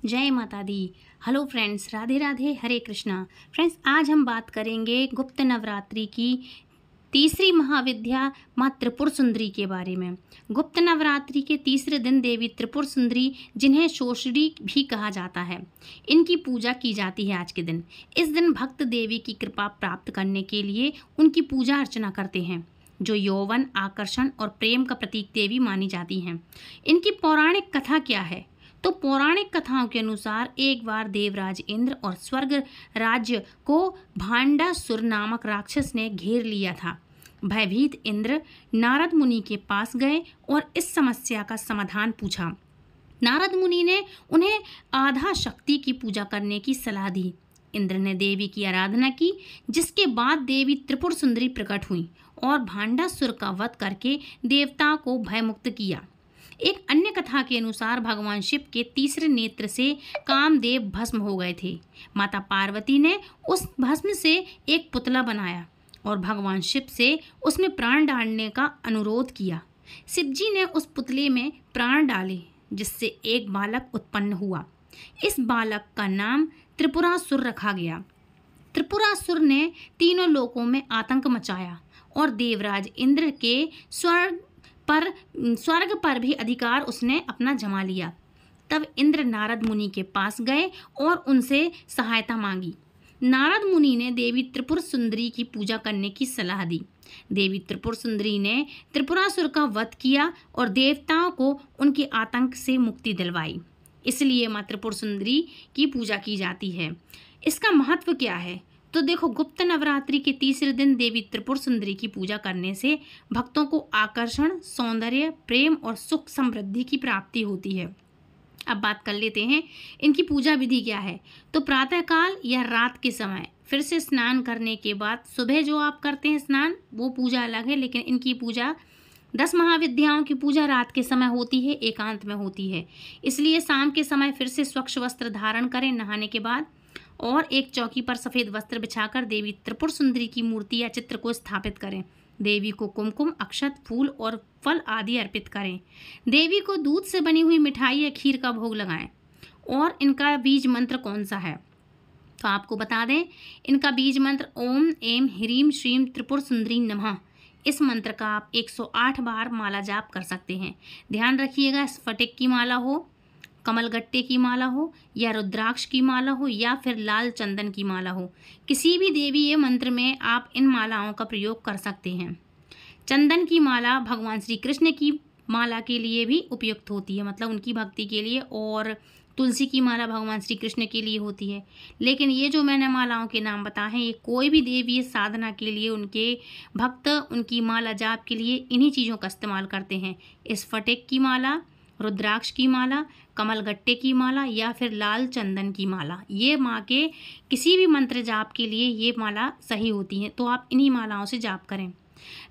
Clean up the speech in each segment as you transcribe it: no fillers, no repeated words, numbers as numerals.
जय माता दी। Hello friends, Radhe Radhe, हरे Krishna. Friends, आज हम बात करेंगे गुप्त नवरात्रि की तीसरी महाविद्या माँ त्रिपुर सुंदरी के बारे में। गुप्त नवरात्रि के तीसरे दिन देवी त्रिपुर सुंदरी, जिन्हें शोषणी भी कहा जाता है, इनकी पूजा की जाती है आज के दिन। इस दिन भक्त देवी की कृपा प्राप्त करने के लिए उनकी पूजा अर्चना करते हैं, जो यौवन, आकर्षण और प्रेम का प्रतीक देवी मानी जाती हैं। इनकी पौराणिक कथा क्या है? तो पौराणिक कथाओं के अनुसार एक बार देवराज इंद्र और स्वर्ग राज्य को भांडासुर नामक राक्षस ने घेर लिया था। भयभीत इंद्र नारद मुनि के पास गए और इस समस्या का समाधान पूछा। नारद मुनि ने उन्हें आधा शक्ति की पूजा करने की सलाह दी। इंद्र ने देवी की आराधना की, जिसके बाद देवी त्रिपुर सुंदरी प्रकट हुई और भांडासुर का वध करके देवता को भयमुक्त किया। एक अन्य कथा के अनुसार भगवान शिव के तीसरे नेत्र से कामदेव भस्म हो गए थे। माता पार्वती ने उस भस्म से एक पुतला बनाया और भगवान शिव से उसमें प्राण डालने का अनुरोध किया। शिव जी ने उस पुतले में प्राण डाले, जिससे एक बालक उत्पन्न हुआ। इस बालक का नाम त्रिपुरासुर रखा गया। त्रिपुरासुर ने तीनों लोकों में आतंक मचाया और देवराज इंद्र के स्वर्ग पर भी अधिकार उसने अपना जमा लिया। तब इंद्र नारद मुनि के पास गए और उनसे सहायता मांगी। नारद मुनि ने देवी त्रिपुर सुंदरी की पूजा करने की सलाह दी। देवी त्रिपुर सुंदरी ने त्रिपुरासुर का वध किया और देवताओं को उनके आतंक से मुक्ति दिलवाई। इसलिए माँ त्रिपुर सुंदरी की पूजा की जाती है। इसका महत्व क्या है? तो देखो, गुप्त नवरात्रि के तीसरे दिन देवी त्रिपुर सुंदरी की पूजा करने से भक्तों को आकर्षण, सौंदर्य, प्रेम और सुख समृद्धि की प्राप्ति होती है। अब बात कर लेते हैं इनकी पूजा विधि क्या है। तो प्रातःकाल या रात के समय फिर से स्नान करने के बाद सुबह जो आप करते हैं स्नान, वो पूजा अलग है, लेकिन इनकी पूजा 10 महाविद्याओं की पूजा रात के समय होती है, एकांत में होती है। इसलिए शाम के समय फिर से स्वच्छ वस्त्र धारण करें नहाने के बाद, और एक चौकी पर सफ़ेद वस्त्र बिछाकर देवी त्रिपुर सुंदरी की मूर्ति या चित्र को स्थापित करें। देवी को कुमकुम, अक्षत, फूल और फल आदि अर्पित करें। देवी को दूध से बनी हुई मिठाई या खीर का भोग लगाएं। और इनका बीज मंत्र कौन सा है? तो आपको बता दें, इनका बीज मंत्र ओम ऐं ह्रीं श्रीं त्रिपुर सुंदरी नमः। इस मंत्र का आप 108 बार माला जाप कर सकते हैं। ध्यान रखिएगा, स्फटिक की माला हो, कमलगट्टे की माला हो, या रुद्राक्ष की माला हो, या फिर लाल चंदन की माला हो, किसी भी देवी मंत्र में आप इन मालाओं का प्रयोग कर सकते हैं। चंदन की माला भगवान श्री कृष्ण की माला के लिए भी उपयुक्त होती है, मतलब उनकी भक्ति के लिए, और तुलसी की माला भगवान श्री कृष्ण के लिए होती है। लेकिन ये जो मैंने मालाओं के नाम बताए हैं, ये कोई भी देवी साधना के लिए उनके भक्त उनकी माला जाप के लिए इन्हीं चीज़ों का इस्तेमाल करते हैं। स्फटिक की माला, रुद्राक्ष की माला, कमलगट्टे की माला, या फिर लाल चंदन की माला, ये माँ के किसी भी मंत्र जाप के लिए ये माला सही होती है। तो आप इन्हीं मालाओं से जाप करें।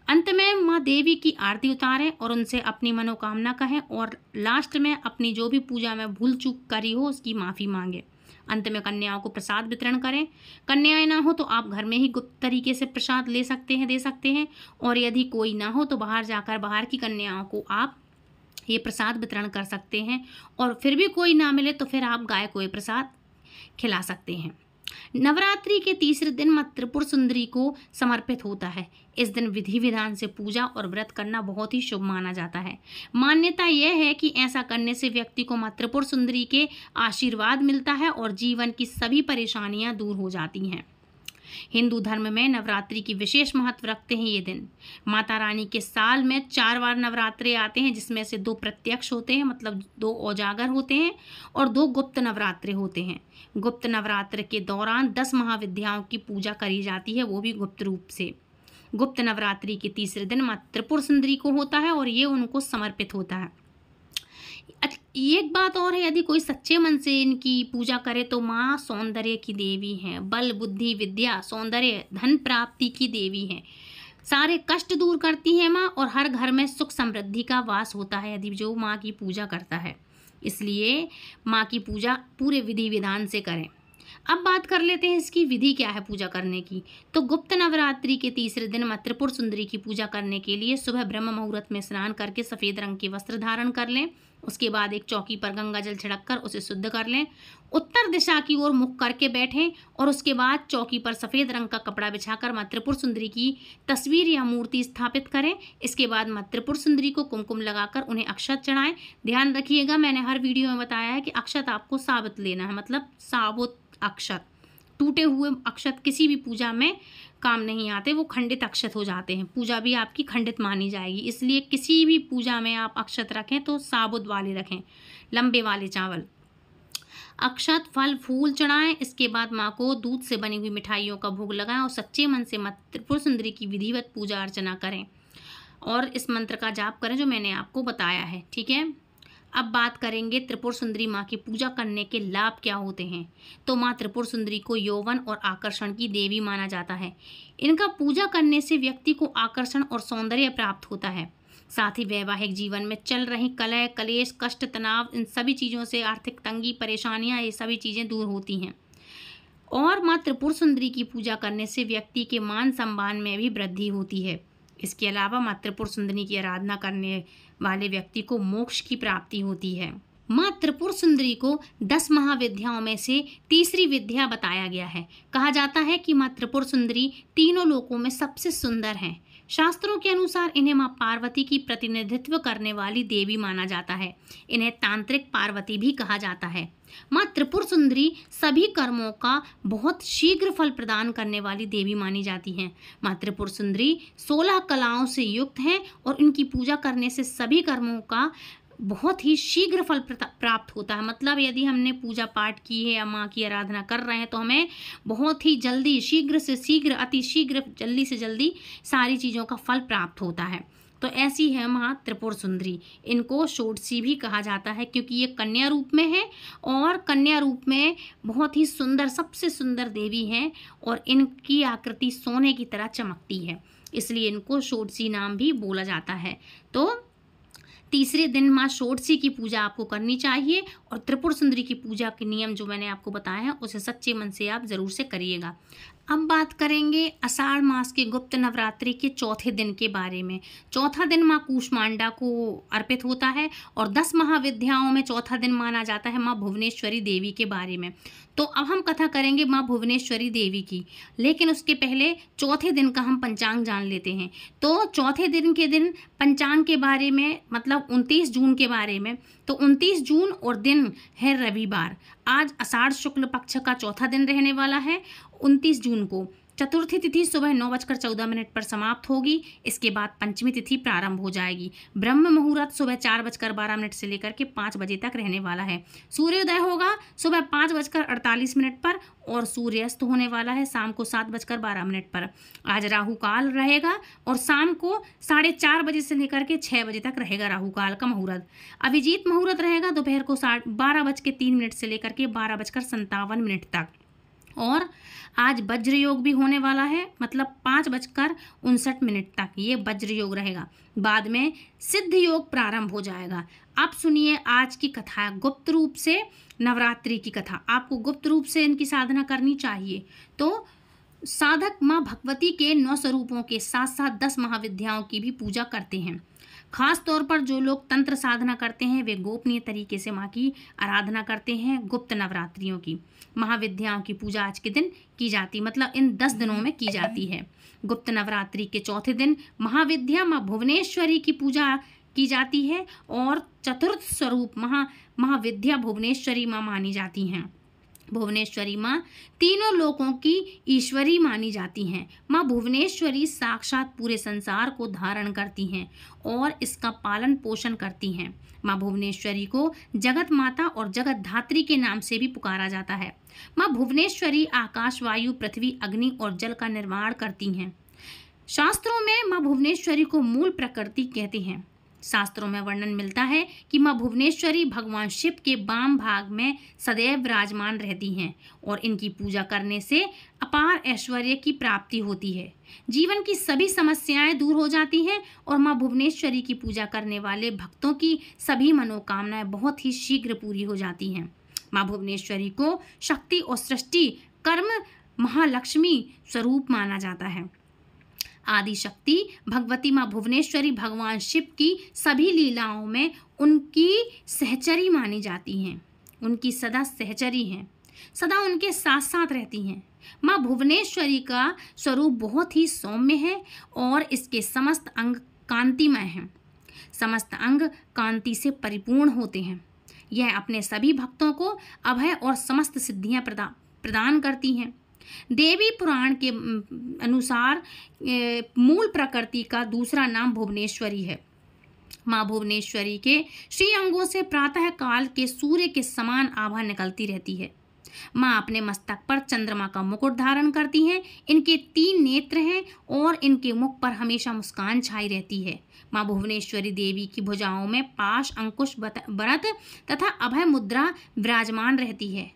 अंत में माँ देवी की आरती उतारें और उनसे अपनी मनोकामना कहें, और लास्ट में अपनी जो भी पूजा में भूल चूक करी हो उसकी माफ़ी मांगे। अंत में कन्याओं को प्रसाद वितरण करें। कन्याएं ना हो तो आप घर में ही गुप्त तरीके से प्रसाद ले सकते हैं, दे सकते हैं। और यदि कोई ना हो तो बाहर जाकर बाहर की कन्याओं को आप ये प्रसाद वितरण कर सकते हैं। और फिर भी कोई ना मिले तो फिर आप गाय को ये प्रसाद खिला सकते हैं। नवरात्रि के तीसरे दिन माँ त्रिपुर सुंदरी को समर्पित होता है। इस दिन विधि विधान से पूजा और व्रत करना बहुत ही शुभ माना जाता है। मान्यता यह है कि ऐसा करने से व्यक्ति को माँ त्रिपुर सुंदरी के आशीर्वाद मिलता है और जीवन की सभी परेशानियां दूर हो जाती हैं। हिंदू धर्म में नवरात्रि की विशेष महत्व रखते हैं ये दिन। माता रानी के साल में 4 बार नवरात्रे आते हैं, जिसमें से 2 प्रत्यक्ष होते हैं, मतलब 2 उजागर होते हैं, और 2 गुप्त नवरात्रे होते हैं। गुप्त नवरात्र के दौरान 10 महाविद्याओं की पूजा करी जाती है, वो भी गुप्त रूप से। गुप्त नवरात्रि के तीसरे दिन माँ त्रिपुर सुंदरी को होता है और ये उनको समर्पित होता है। एक बात और है, यदि कोई सच्चे मन से इनकी पूजा करे तो माँ सौंदर्य की देवी हैं, बल, बुद्धि, विद्या, सौंदर्य, धन प्राप्ति की देवी हैं। सारे कष्ट दूर करती हैं माँ, और हर घर में सुख समृद्धि का वास होता है यदि जो माँ की पूजा करता है। इसलिए माँ की पूजा पूरे विधि विधान से करें। अब बात कर लेते हैं इसकी विधि क्या है पूजा करने की। तो गुप्त नवरात्रि के तीसरे दिन माँ त्रिपुर सुंदरी की पूजा करने के लिए सुबह ब्रह्म मुहूर्त में स्नान करके सफ़ेद रंग के वस्त्र धारण कर लें। उसके बाद एक चौकी पर गंगा जल छिड़ककर उसे शुद्ध कर लें। उत्तर दिशा की ओर मुख करके बैठें और उसके बाद चौकी पर सफ़ेद रंग का कपड़ा बिछाकर माँ त्रिपुर सुंदरी की तस्वीर या मूर्ति स्थापित करें। इसके बाद माँ त्रिपुर सुंदरी को कुमकुम लगाकर उन्हें अक्षत चढ़ाएं। ध्यान रखिएगा, मैंने हर वीडियो में बताया है कि अक्षत आपको साबुत लेना है, मतलब साबुत अक्षत। टूटे हुए अक्षत किसी भी पूजा में काम नहीं आते, वो खंडित अक्षत हो जाते हैं, पूजा भी आपकी खंडित मानी जाएगी। इसलिए किसी भी पूजा में आप अक्षत रखें तो साबुत वाले रखें, लंबे वाले चावल। अक्षत फल फूल चढ़ाएं। इसके बाद माँ को दूध से बनी हुई मिठाइयों का भोग लगाएं और सच्चे मन से माँ त्रिपुर सुंदरी की विधिवत पूजा अर्चना करें और इस मंत्र का जाप करें जो मैंने आपको बताया है। ठीक है, अब बात करेंगे त्रिपुर सुंदरी माँ की पूजा करने के लाभ क्या होते हैं। तो माँ त्रिपुर सुंदरी को यौवन और आकर्षण की देवी माना जाता है। इनका पूजा करने से व्यक्ति को आकर्षण और सौंदर्य प्राप्त होता है। साथ ही वैवाहिक जीवन में चल रही कलह, कलेश, कष्ट, तनाव, इन सभी चीज़ों से, आर्थिक तंगी, परेशानियाँ, ये सभी चीज़ें दूर होती हैं। और माँ त्रिपुर सुंदरी की पूजा करने से व्यक्ति के मान सम्मान में भी वृद्धि होती है। इसके अलावा माँ त्रिपुर सुंदरी की आराधना करने वाले व्यक्ति को मोक्ष की प्राप्ति होती है। माँ त्रिपुर सुंदरी को 10 महाविद्याओं में से तीसरी विद्या बताया गया है। कहा जाता है कि माँ त्रिपुर सुंदरी तीनों लोकों में सबसे सुंदर हैं। शास्त्रों के अनुसार इन्हें माँ पार्वती की प्रतिनिधित्व करने वाली देवी माना जाता है। इन्हें तांत्रिक पार्वती भी कहा जाता है। माँ त्रिपुर सुंदरी सभी कर्मों का बहुत शीघ्र फल प्रदान करने वाली देवी मानी जाती हैं। माँ त्रिपुर सुंदरी 16 कलाओं से युक्त हैं और इनकी पूजा करने से सभी कर्मों का बहुत ही शीघ्र फल प्राप्त होता है। मतलब यदि हमने पूजा पाठ की है या माँ की आराधना कर रहे हैं तो हमें बहुत ही जल्दी, शीघ्र से शीघ्र, अति शीघ्र, जल्दी से जल्दी सारी चीज़ों का फल प्राप्त होता है। तो ऐसी है माँ त्रिपुर सुंदरी। इनको षोडशी भी कहा जाता है क्योंकि ये कन्या रूप में है और कन्या रूप में बहुत ही सुंदर, सबसे सुंदर देवी हैं और इनकी आकृति सोने की तरह चमकती है, इसलिए इनको षोडशी नाम भी बोला जाता है। तो तीसरे दिन माँ षोडशी की पूजा आपको करनी चाहिए और त्रिपुर सुंदरी की पूजा के नियम जो मैंने आपको बताया है उसे सच्चे मन से आप ज़रूर से करिएगा। अब बात करेंगे आषाढ़ मास के गुप्त नवरात्रि के चौथे दिन के बारे में। चौथा दिन माँ कूष्मांडा को अर्पित होता है और 10 महाविद्याओं में चौथा दिन माना जाता है माँ भुवनेश्वरी देवी के बारे में। तो अब हम कथा करेंगे माँ भुवनेश्वरी देवी की, लेकिन उसके पहले चौथे दिन का हम पंचांग जान लेते हैं। तो चौथे दिन के दिन पंचांग के बारे में, मतलब 29 जून के बारे में, तो 29 जून और दिन है रविवार। आज आषाढ़ शुक्ल पक्ष का चौथा दिन रहने वाला है। 29 जून को चतुर्थी तिथि सुबह 9:14 पर समाप्त होगी। इसके बाद पंचमी तिथि प्रारंभ हो जाएगी। ब्रह्म मुहूर्त सुबह 4:12 से लेकर के 5 बजे तक रहने वाला है। सूर्योदय होगा सुबह 5:48 पर और सूर्यास्त होने वाला है शाम को 7:12 पर। आज राहु काल रहेगा और शाम को 4:30 बजे से लेकर के 6 बजे तक रहेगा राहु काल का मुहूर्त। अभिजीत मुहूर्त रहेगा दोपहर को 12:03 से लेकर के 12:57 तक। और आज वज्र योग भी होने वाला है, मतलब 5:59 तक ये वज्र योग रहेगा। बाद में सिद्ध योग प्रारंभ हो जाएगा। अब सुनिए आज की कथा, गुप्त रूप से नवरात्रि की कथा। आपको गुप्त रूप से इनकी साधना करनी चाहिए। तो साधक माँ भगवती के 9 स्वरूपों के साथ साथ 10 महाविद्याओं की भी पूजा करते हैं। खास तौर पर जो लोग तंत्र साधना करते हैं वे गोपनीय तरीके से माँ की आराधना करते हैं। गुप्त नवरात्रियों की महाविद्याओं की पूजा आज के दिन की जाती, मतलब इन 10 दिनों में की जाती है। गुप्त नवरात्रि के चौथे दिन महाविद्या माँ भुवनेश्वरी की पूजा की जाती है और चतुर्थ स्वरूप महाविद्या भुवनेश्वरी माँ मानी जाती हैं। भुवनेश्वरी माँ तीनों लोकों की ईश्वरी मानी जाती हैं। माँ भुवनेश्वरी साक्षात पूरे संसार को धारण करती हैं और इसका पालन पोषण करती हैं। माँ भुवनेश्वरी को जगत माता और जगत धात्री के नाम से भी पुकारा जाता है। माँ भुवनेश्वरी आकाश, वायु, पृथ्वी, अग्नि और जल का निर्माण करती हैं। शास्त्रों में माँ भुवनेश्वरी को मूल प्रकृति कहते हैं। शास्त्रों में वर्णन मिलता है कि माँ भुवनेश्वरी भगवान शिव के वाम भाग में सदैव विराजमान रहती हैं और इनकी पूजा करने से अपार ऐश्वर्य की प्राप्ति होती है। जीवन की सभी समस्याएं दूर हो जाती हैं और माँ भुवनेश्वरी की पूजा करने वाले भक्तों की सभी मनोकामनाएं बहुत ही शीघ्र पूरी हो जाती हैं। माँ भुवनेश्वरी को शक्ति और सृष्टि कर्म महालक्ष्मी स्वरूप माना जाता है। आदि शक्ति भगवती माँ भुवनेश्वरी भगवान शिव की सभी लीलाओं में उनकी सहचरी मानी जाती हैं, उनकी सदा सहचरी हैं, सदा उनके साथ साथ रहती हैं। माँ भुवनेश्वरी का स्वरूप बहुत ही सौम्य है और इसके समस्त अंग कांतिमय हैं, समस्त अंग कांति से परिपूर्ण होते हैं। यह अपने सभी भक्तों को अभय और समस्त सिद्धियां प्रदान करती हैं। देवी पुराण के अनुसार मूल प्रकृति का दूसरा नाम भुवनेश्वरी है। माँ भुवनेश्वरी के श्रीअंगों से प्रातः काल के सूर्य के समान आभा निकलती रहती है। माँ अपने मस्तक पर चंद्रमा का मुकुट धारण करती हैं। इनके 3 नेत्र हैं और इनके मुख पर हमेशा मुस्कान छाई रहती है। माँ भुवनेश्वरी देवी की भुजाओं में पाश, अंकुश, भरत तथा अभय मुद्रा विराजमान रहती है।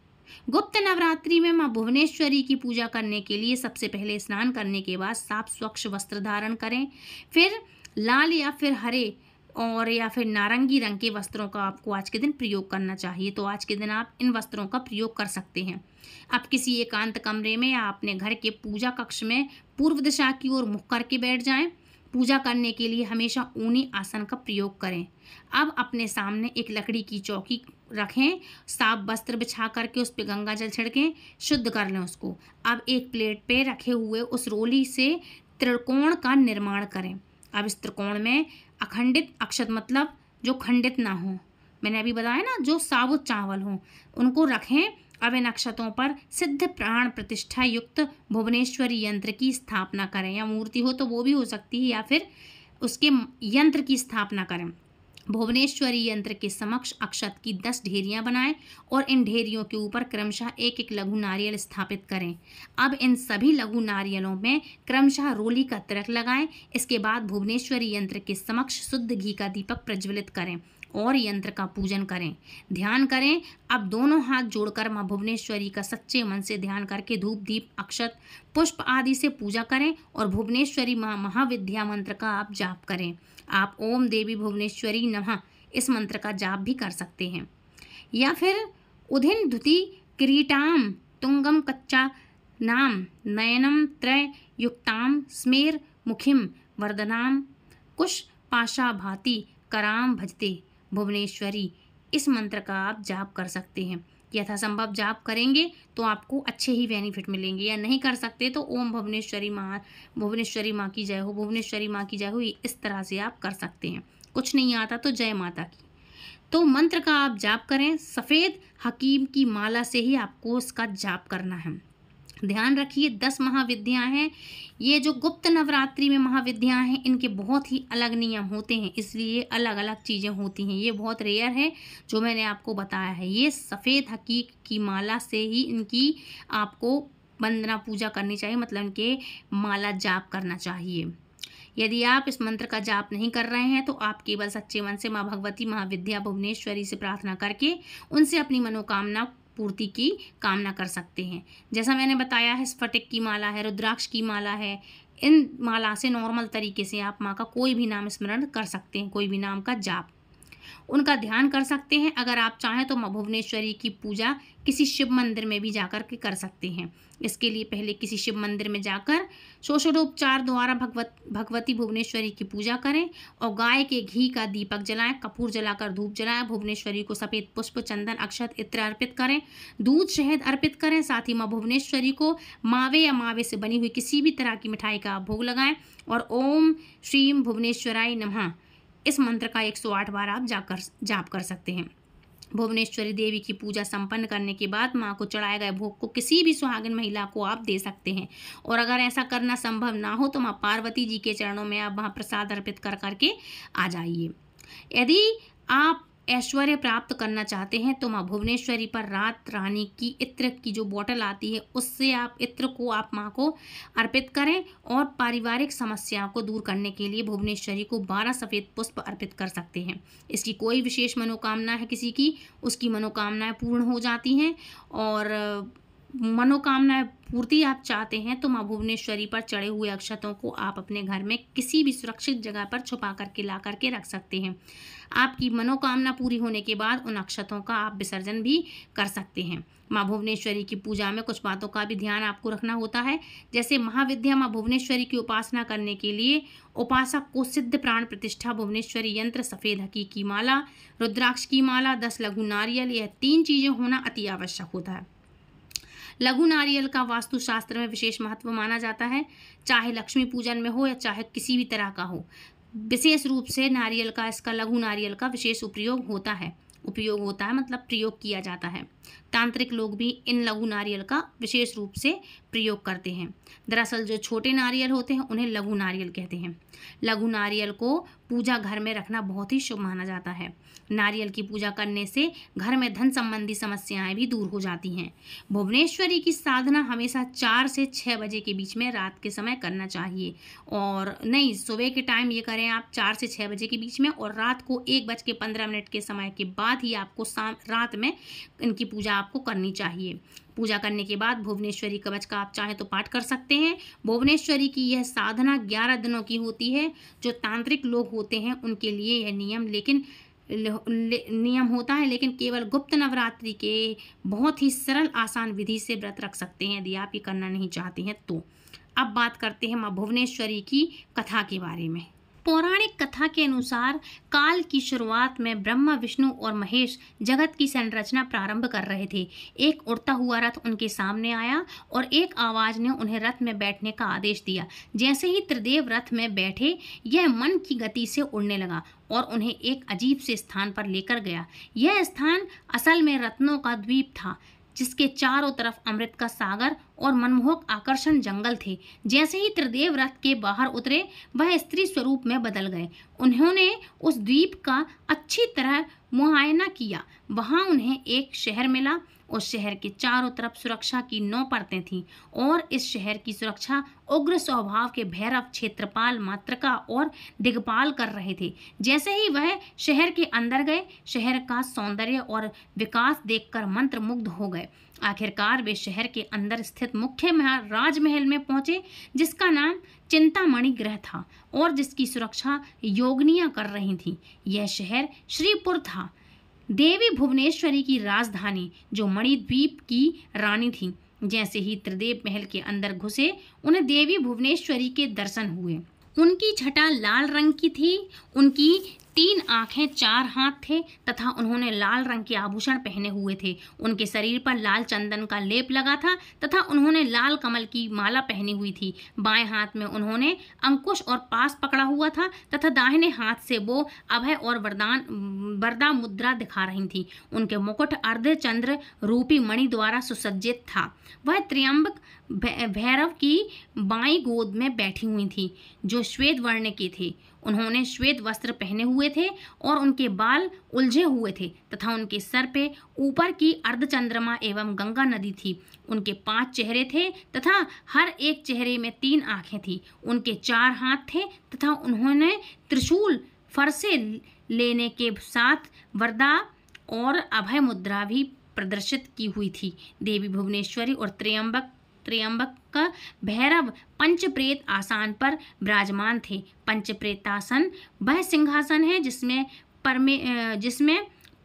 गुप्त नवरात्रि में माँ भुवनेश्वरी की पूजा करने के लिए सबसे पहले स्नान करने के बाद साफ स्वच्छ वस्त्र धारण करें। फिर लाल या फिर हरे और या फिर नारंगी रंग के वस्त्रों का आपको आज के दिन प्रयोग करना चाहिए। तो आज के दिन आप इन वस्त्रों का प्रयोग कर सकते हैं। आप किसी एकांत कमरे में या अपने घर के पूजा कक्ष में पूर्व दिशा की ओर मुख करके बैठ जाएं। पूजा करने के लिए हमेशा ऊनी आसन का प्रयोग करें। अब अपने सामने एक लकड़ी की चौकी रखें, साफ वस्त्र बिछा करके उस पर गंगा जल छिड़कें, शुद्ध कर लें उसको। अब एक प्लेट पे रखे हुए उस रोली से त्रिकोण का निर्माण करें। अब इस त्रिकोण में अखंडित अक्षत, मतलब जो खंडित ना हो, मैंने अभी बताया ना, जो साबुत चावल हो, उनको रखें। अब इन अक्षतों पर सिद्ध प्राण प्रतिष्ठा युक्त भुवनेश्वरी यंत्र की स्थापना करें, या मूर्ति हो तो वो भी हो सकती है, या फिर उसके यंत्र की स्थापना करें। भुवनेश्वरी यंत्र के समक्ष अक्षत की 10 ढेरियां बनाएं और इन ढेरियों के ऊपर क्रमशः एक एक लघु नारियल स्थापित करें। अब इन सभी लघु नारियलों में क्रमशः रोली का तिलक लगाएं। इसके बाद भुवनेश्वरी यंत्र के समक्ष शुद्ध घी का दीपक प्रज्वलित करें और यंत्र का पूजन करें, ध्यान करें। अब दोनों हाथ जोड़कर माँ भुवनेश्वरी का सच्चे मन से ध्यान करके धूप, दीप, अक्षत, पुष्प आदि से पूजा करें और भुवनेश्वरी माँ महाविद्या मंत्र का आप जाप करें। आप ओम देवी भुवनेश्वरी नमः इस मंत्र का जाप भी कर सकते हैं, या फिर उधिन धुति किरीटाम तुंगम कच्चा नाम नयनम त्रय युक्ताम स्मेर मुखिम वर्धनाम कुश पाशा भाति कराम भजते भुवनेश्वरी इस मंत्र का आप जाप कर सकते हैं। यथासंभव जाप करेंगे तो आपको अच्छे ही बेनिफिट मिलेंगे, या नहीं कर सकते तो ओम भुवनेश्वरी माँ की जय हो, भुवनेश्वरी माँ की जय हो, इस तरह से आप कर सकते हैं। कुछ नहीं आता तो जय माता की। तो मंत्र का आप जाप करें। सफ़ेद हकीम की माला से ही आपको इसका जाप करना है। ध्यान रखिए 10 महाविद्याएं हैं। ये जो गुप्त नवरात्रि में महाविद्याएं हैं, इनके बहुत ही अलग नियम होते हैं, इसलिए अलग अलग चीज़ें होती हैं। ये बहुत रेयर है जो मैंने आपको बताया है। ये सफ़ेद हकीक की माला से ही इनकी आपको वंदना पूजा करनी चाहिए, मतलब इनके माला जाप करना चाहिए। यदि आप इस मंत्र का जाप नहीं कर रहे हैं तो आप केवल सच्चे मन से माँ भगवती महाविद्या भुवनेश्वरी से प्रार्थना करके उनसे अपनी मनोकामना पूर्ति की कामना कर सकते हैं। जैसा मैंने बताया है, स्फटिक की माला है, रुद्राक्ष की माला है। इन माला से नॉर्मल तरीके से आप माँ का कोई भी नाम स्मरण कर सकते हैं, कोई भी नाम का जाप, उनका ध्यान कर सकते हैं। अगर आप चाहें तो माँ भुवनेश्वरी की पूजा किसी शिव मंदिर में भी जाकर के कर सकते हैं। इसके लिए पहले किसी शिव मंदिर में जाकर षोडशोपचार द्वारा भगवती भुवनेश्वरी की पूजा करें और गाय के घी का दीपक जलाएं, कपूर जलाकर धूप जलाएं, भुवनेश्वरी को सफ़ेद पुष्प, चंदन, अक्षत, इत्र अर्पित करें, दूध, शहद अर्पित करें। साथ ही माँ भुवनेश्वरी को मावे या मावे से बनी हुई किसी भी तरह की मिठाई का भोग लगाएं और ओम श्रीम भुवनेश्वराय नमः इस मंत्र का 108 बार आप जाप कर सकते हैं। भुवनेश्वरी देवी की पूजा संपन्न करने के बाद माँ को चढ़ाए गए भोग को किसी भी सुहागिन महिला को आप दे सकते हैं, और अगर ऐसा करना संभव ना हो तो माँ पार्वती जी के चरणों में आप वहाँ प्रसाद अर्पित कर करके आ जाइए। यदि आप ऐश्वर्य प्राप्त करना चाहते हैं तो माँ भुवनेश्वरी पर रात रानी की इत्र की जो बोतल आती है उससे आप इत्र को आप माँ को अर्पित करें, और पारिवारिक समस्याओं को दूर करने के लिए भुवनेश्वरी को 12 सफ़ेद पुष्प अर्पित कर सकते हैं। इसकी कोई विशेष मनोकामना है किसी की, उसकी मनोकामनाएं पूर्ण हो जाती हैं और मनोकामना पूर्ति आप चाहते हैं तो माँ भुवनेश्वरी पर चढ़े हुए अक्षतों को आप अपने घर में किसी भी सुरक्षित जगह पर छुपा करके ला करके रख सकते हैं। आपकी मनोकामना पूरी होने के बाद उन अक्षतों का आप विसर्जन भी कर सकते हैं। माँ भुवनेश्वरी की पूजा में कुछ बातों का भी ध्यान आपको रखना होता है, जैसे महाविद्या माँ भुवनेश्वरी की उपासना करने के लिए उपासक को सिद्ध प्राण प्रतिष्ठा, भुवनेश्वरी यंत्र, सफ़ेद हकी की माला, रुद्राक्ष की माला, 10 लघु नारियल, यह 3 चीज़ें होना अति आवश्यक होता है। लघु नारियल का वास्तुशास्त्र में विशेष महत्व माना जाता है, चाहे लक्ष्मी पूजन में हो या चाहे किसी भी तरह का हो। विशेष रूप से नारियल का, इसका लघु नारियल का विशेष उपयोग होता है मतलब प्रयोग किया जाता है। तांत्रिक लोग भी इन लघु नारियल का विशेष रूप से प्रयोग करते हैं। दरअसल जो छोटे नारियल होते हैं उन्हें लघु नारियल कहते हैं। लघु नारियल को पूजा घर में रखना बहुत ही शुभ माना जाता है। नारियल की पूजा करने से घर में धन संबंधी समस्याएं भी दूर हो जाती हैं। भुवनेश्वरी की साधना हमेशा 4 से 6 बजे के बीच में रात के समय करना चाहिए, और नहीं, सुबह के टाइम ये करें आप 4 से 6 बजे के बीच में, और रात को 1:15 के समय के बाद ही आपको रात में इनकी पूजा आपको करनी चाहिए। पूजा करने के बाद भुवनेश्वरी कवच का आप चाहें तो पाठ कर सकते हैं। भुवनेश्वरी की यह साधना 11 दिनों की होती है। जो तांत्रिक लोग होते हैं उनके लिए यह नियम होता है, लेकिन केवल गुप्त नवरात्रि के बहुत ही सरल आसान विधि से व्रत रख सकते हैं, यदि आप ये करना नहीं चाहते हैं तो। अब बात करते हैं माँ भुवनेश्वरी की कथा के बारे में। पौराणिक कथा के अनुसार काल की शुरुआत में ब्रह्मा, विष्णु और महेश जगत की संरचना प्रारंभ कर रहे थे। एक उड़ता हुआ रथ उनके सामने आया और एक आवाज ने उन्हें रथ में बैठने का आदेश दिया। जैसे ही त्रिदेव रथ में बैठे, यह मन की गति से उड़ने लगा और उन्हें एक अजीब से स्थान पर लेकर गया। यह स्थान असल में रत्नों का द्वीप था, जिसके चारों तरफ अमृत का सागर और मनमोहक आकर्षण जंगल थे। जैसे ही त्रिदेव रथ के बाहर उतरे, वह स्त्री स्वरूप में बदल गए। उन्होंने उस द्वीप का अच्छी तरह मुआयना किया। वहां उन्हें एक शहर मिला। उस शहर के चारों तरफ सुरक्षा की 9 परतें थीं और इस शहर की सुरक्षा उग्र स्वभाव के भैरव, क्षेत्रपाल, मातृका और दिग्पाल कर रहे थे। जैसे ही वह शहर के अंदर गए, शहर का सौंदर्य और विकास देखकर मंत्रमुग्ध हो गए। आखिरकार वे शहर के अंदर स्थित मुख्य राजमहल में पहुंचे, जिसका नाम चिंतामणि गृह था और जिसकी सुरक्षा योगिनियां कर रही थीं। यह शहर श्रीपुर था, देवी भुवनेश्वरी की राजधानी, जो मणिद्वीप की रानी थी। जैसे ही त्रिदेव महल के अंदर घुसे, उन्हें देवी भुवनेश्वरी के दर्शन हुए। उनकी छटा लाल रंग की थी, उनकी 3 आँखें, 4 हाथ थे तथा उन्होंने लाल रंग के आभूषण पहने हुए थे। उनके शरीर पर लाल चंदन का लेप लगा था तथा उन्होंने लाल कमल की माला पहनी हुई थी। बाएं हाथ में उन्होंने अंकुश और पास पकड़ा हुआ था तथा दाहिने हाथ से वो अभय और वरदा मुद्रा दिखा रही थी। उनके मुकुट अर्धचंद्र रूपी मणि द्वारा सुसज्जित था। वह त्र्यंबक भैरव की बाईं गोद में बैठी हुई थी, जो श्वेत वर्ण के थे। उन्होंने श्वेत वस्त्र पहने हुए थे और उनके बाल उलझे हुए थे तथा उनके सर पे ऊपर की अर्धचंद्रमा एवं गंगा नदी थी। उनके 5 चेहरे थे तथा हर एक चेहरे में 3 आँखें थी। उनके 4 हाथ थे तथा उन्होंने त्रिशूल फरसे लेने के साथ वरदा और अभय मुद्रा भी प्रदर्शित की हुई थी। देवी भुवनेश्वरी और त्र्यंबक का भैरव पंचप्रेत आसन पर विराजमान थे। पंचप्रेतासन वह सिंहासन है जिसमें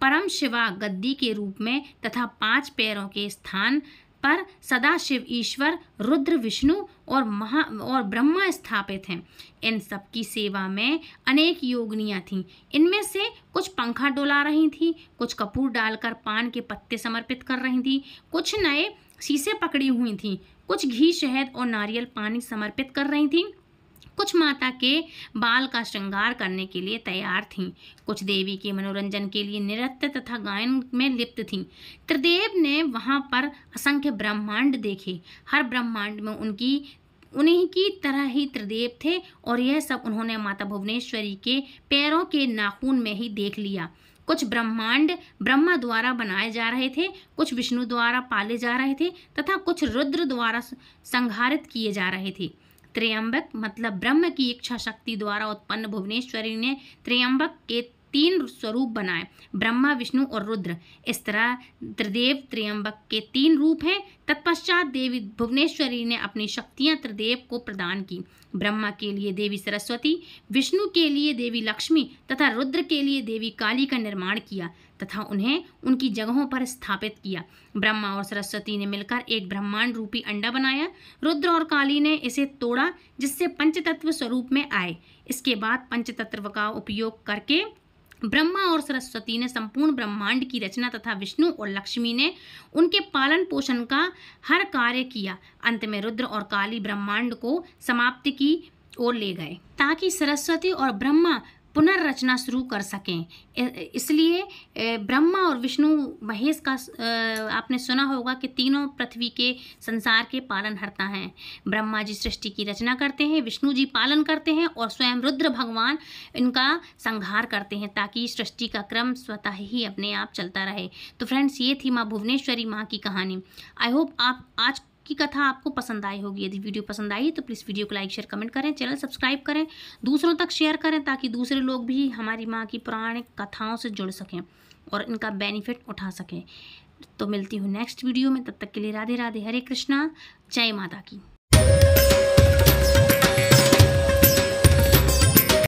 परम शिवा गद्दी के रूप में तथा 5 पैरों के स्थान पर सदाशिव, ईश्वर, रुद्र, विष्णु और ब्रह्मा स्थापित हैं। इन सब की सेवा में अनेक योगिनियां थीं। इनमें से कुछ पंखा डुला रही थीं, कुछ कपूर डालकर पान के पत्ते समर्पित कर रही थीं, कुछ नए शीशे पकड़ी हुई थीं, कुछ घी, शहद और नारियल पानी समर्पित कर रही थीं, कुछ माता के बाल का श्रृंगार करने के लिए तैयार थीं, कुछ देवी के मनोरंजन के लिए नृत्य तथा गायन में लिप्त थीं। त्रिदेव ने वहां पर असंख्य ब्रह्मांड देखे। हर ब्रह्मांड में उन्हीं की तरह ही त्रिदेव थे और यह सब उन्होंने माता भुवनेश्वरी के पैरों के नाखून में ही देख लिया। कुछ ब्रह्मांड ब्रह्मा द्वारा बनाए जा रहे थे, कुछ विष्णु द्वारा पाले जा रहे थे तथा कुछ रुद्र द्वारा संहारित किए जा रहे थे। त्र्यंबक मतलब ब्रह्म की इच्छा शक्ति द्वारा उत्पन्न भुवनेश्वरी ने त्र्यंबक के 3 स्वरूप बनाए, ब्रह्मा, विष्णु और रुद्र। इस तरह त्रिदेव त्र्यंबक के 3 रूप हैं। तत्पश्चात देवी भुवनेश्वरी ने अपनी शक्तियां त्रिदेव को प्रदान की। ब्रह्मा के लिए देवी सरस्वती, विष्णु के लिए देवी लक्ष्मी तथा रुद्र के लिए देवी काली का निर्माण किया तथा उन्हें उनकी जगहों पर स्थापित किया। ब्रह्मा और सरस्वती ने मिलकर एक ब्रह्मांड रूपी अंडा बनाया। रुद्र और काली ने इसे तोड़ा जिससे पंचतत्व स्वरूप में आए। इसके बाद पंचतत्व का उपयोग करके ब्रह्मा और सरस्वती ने संपूर्ण ब्रह्मांड की रचना तथा विष्णु और लक्ष्मी ने उनके पालन पोषण का हर कार्य किया। अंत में रुद्र और काली ब्रह्मांड को समाप्ति की ओर ले गए ताकि सरस्वती और ब्रह्मा पुनर्रचना शुरू कर सकें। इसलिए ब्रह्मा और विष्णु महेश का आपने सुना होगा कि तीनों पृथ्वी के संसार के पालनहर्ता हैं। ब्रह्मा जी सृष्टि की रचना करते हैं, विष्णु जी पालन करते हैं और स्वयं रुद्र भगवान इनका संहार करते हैं ताकि सृष्टि का क्रम स्वतः ही अपने आप चलता रहे। तो फ्रेंड्स, ये थी माँ भुवनेश्वरी माँ की कहानी। आई होप आप आज की कथा आपको पसंद आई होगी। यदि वीडियो पसंद आई तो प्लीज़ वीडियो को लाइक शेयर कमेंट करें, चैनल सब्सक्राइब करें, दूसरों तक शेयर करें ताकि दूसरे लोग भी हमारी माँ की पौराणिक कथाओं से जुड़ सकें और इनका बेनिफिट उठा सकें। तो मिलती हूँ नेक्स्ट वीडियो में, तब तक के लिए राधे राधे, हरे कृष्णा, जय माता की।